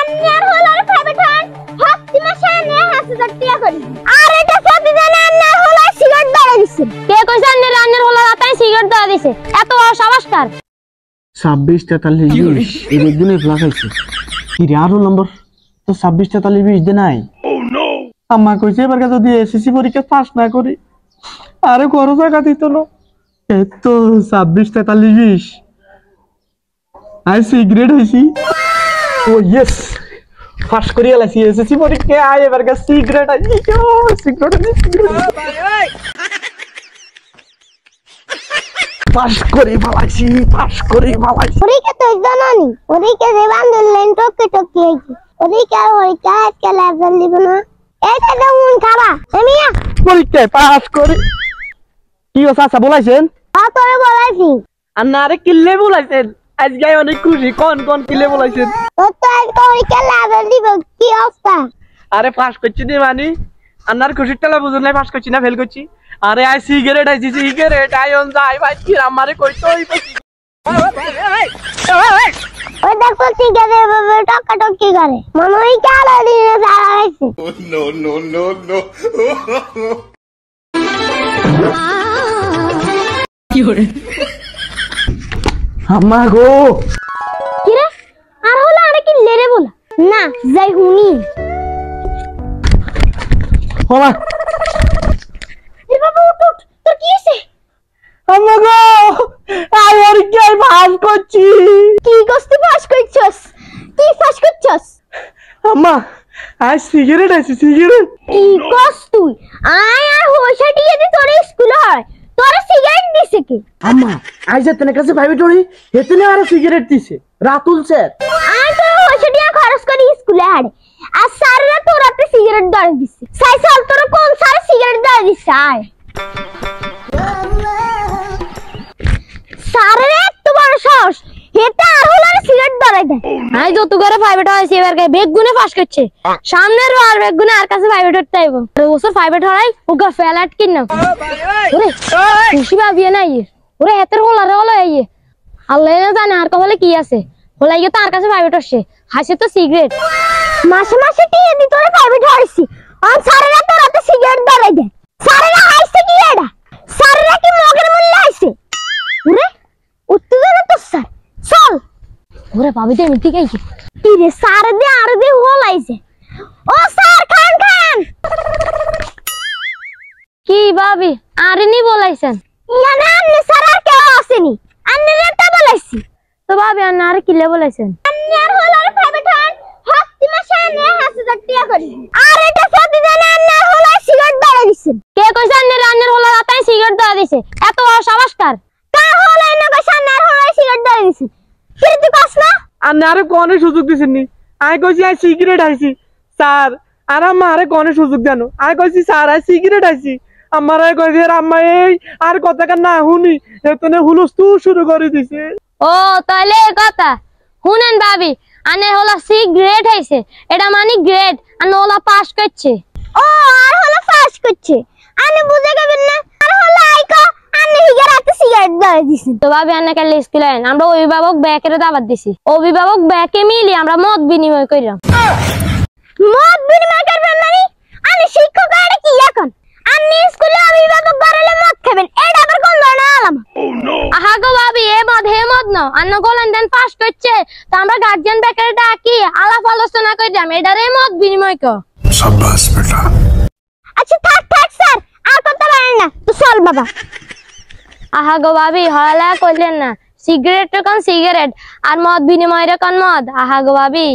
আন্নার হলার private হন হপ্তি মাসে নে 1000 টাকা করি আর এটা প্রতিদিন আন্নার হলার সিগারেট ধরে দিছে কে কইছে আন্নার হলার আতাই সিগারেট ধরে দিছে এত সাবাসকার 26 43 20 এই একদিনে ফ্লাকাইছে কি রে আরো নম্বর তো 26 43 20 দে নাই ও নো আম্মা কইছে এবার যদি এসএসসি পরীক্ষা পাস না করি আরে করো জায়গা দিত না এত 26 43 20 আই সিগারেট হইছি ও ইয়েস পাস করি আলাসি এসএসসি পরীক্ষা আই এবার সিগারেট আইছি ও সিগারেট পাস করি ভালাইছি পরীক্ষা তো জানানি পরীক্ষা যে বান্দল লাইন টকে আইছি পরীক্ষা কে লেভেল দিব না এটা তো মন খারাপ এমিয়া পরীক্ষায় পাস করি কি ও চাচা বলাইছেন তোরে বলাইছি আর না আরে কিল্লে বলাইছেন আজকে অনেক খুশি কোন কিল্লে বলাইছেন তোর তো আজ পরীক্ষা লেভেল দিব কি অবস্থা আরে পাস করছি নি মানে আন্নার খুশির তেলা বুঝুন নাই পাস করছি না ফেল করছি আরে আই সিগারেট আইন যাই ভাই কি আমারে কইতো ওই ওই দেখো সিগারেট বাবা টকাটকি করে মনে হয় কালা দিনে সারা হইছে no কি করে আম্মা গো কি রে আর হলো আরে কি লেরে বলা না যাই হুনি বাবা এ বাবা উঠ তোর কি হইছে আম্মা গো আই আর কি পাস করছি কি কষ্ট পাস করছস কি পাস করছস আম্মা আই সিগারেট কি কষ্ট তুই আয় আর হোসা দিয়ে দি তোর স্কুলে হয় তোর সিগারেট দিছে কি আম্মা আই যে তনে কাছে প্রাইভেট হই হেতনে আর সিগারেট দিছে রাতুল স্যার আয় তো হোসা দিয়ে খরচ করি স্কুলে হাড়ে আর স্যাররা তোর হাতে সিগারেট ধরে দিছে সাই সাল তোর কোন স্যার সিগারেট ধরে দিছে আয় স্যাররা এত বড় সাহস হেতা হলার সিগারেট ধরে দেয় আই যত করে প্রাইভেট হইছে এবার বেগ গুনে পাস করছে সামনের আর বেগ গুনে আর কাছে প্রাইভেট হতে আইবো ওসব প্রাইভেট হলাই ওগা ফেলাট কিন না ওরে খুশি ভাবি না ওরে হেতের হলারে হলো এই আল্লাহ না জানে আর কবলে কি আছে হলাই গিয়ে তার কাছে প্রাইভেট হচ্ছে হাসে তো সিগারেট মাসে টিয়ে দি তোরে প্রাইভেট হইছি আর স্যাররা তোর হাতে সিগারেট ধরে দেয় স্যাররা হাসছে কি এটা স্যাররা কি মগের মূল্য আইছে ওরে উত্তেজনা তো স্যার চল ওরে ভাবি দে মিটি গাইছে কি রে স্যার দে আর দে হলাইছে ও স্যার খান কি ভাবি আরে নি বলাইছেন না আপনি স্যার আর কেউ আসেনি আপনি রেটা বলাইছি তো ভাবি আপনি আর কিলে বলাইছেন আপনি আর হলার প্রাইভেট হন হপ্তি মাসে নে 1000 টাকা করি আর এটা প্রতিদিন আপনি হলার সিগারেট ধরে দিছেন কে কইছে আপনি রান্নার হলার আতাই সিগারেট ধরে দিছে এত সাবাসকার কা হলাই না কইছে আপনি আর হলার সিগারেট ধরে দিছে কি তুই কস না আর আরে কোনে সুযোগ দিছেন নি আই কইছি আই সিগারেট আইছি স্যার আর আম্মা আরে কোনে সুযোগ দেন আই কইছি স্যার আই সিগারেট আইছি আমার আই কইছি আম্মা এই আর কথা কান না হুনি এতনে হুলস্থুল শুরু করে দিছে ও তাহলে কথা শুনেন ভাবি আনে হলো সিগারেট হইছে এটা মানে গ্রেড আনে হলো পাস করছে ও আর হলো পাস করছে আনে বুঝে গেবেন না আর হলো আইকো আনে হিগারাতে সিগারেট ধরে দিছি তো ভাবি আনে কালে স্কুলে আমরা অভিভাবক ব্যাকের দাবাত দিছি অভিভাবক ব্যাকে মিলি আমরা মত বিনিময় কইরাম মত বিনিময় করবেন মানে আনে শিক্ষক আরে কি এখন আনে স্কুলে অভিভাবক গড়লে মত খাবেন এটা আবার কোন ধরনের আলাম আহা গো ভাবি হে মত না আন্ন গোলান দেন পাস করছে তো আমরা গার্জিয়ান ব্যাকের ডাকি আলাপ আলোচনা কইরাম এটারে মত বিনিময় কর शाबाश बेटा আচ্ছা থাক স্যার আর কথা বলেন না তো চল বাবা আহা গো ভাবি হলা কইলেন না সিগারেট কোন সিগারেট আর মদ বিনিময় কোন মদ আহা গো ভাবি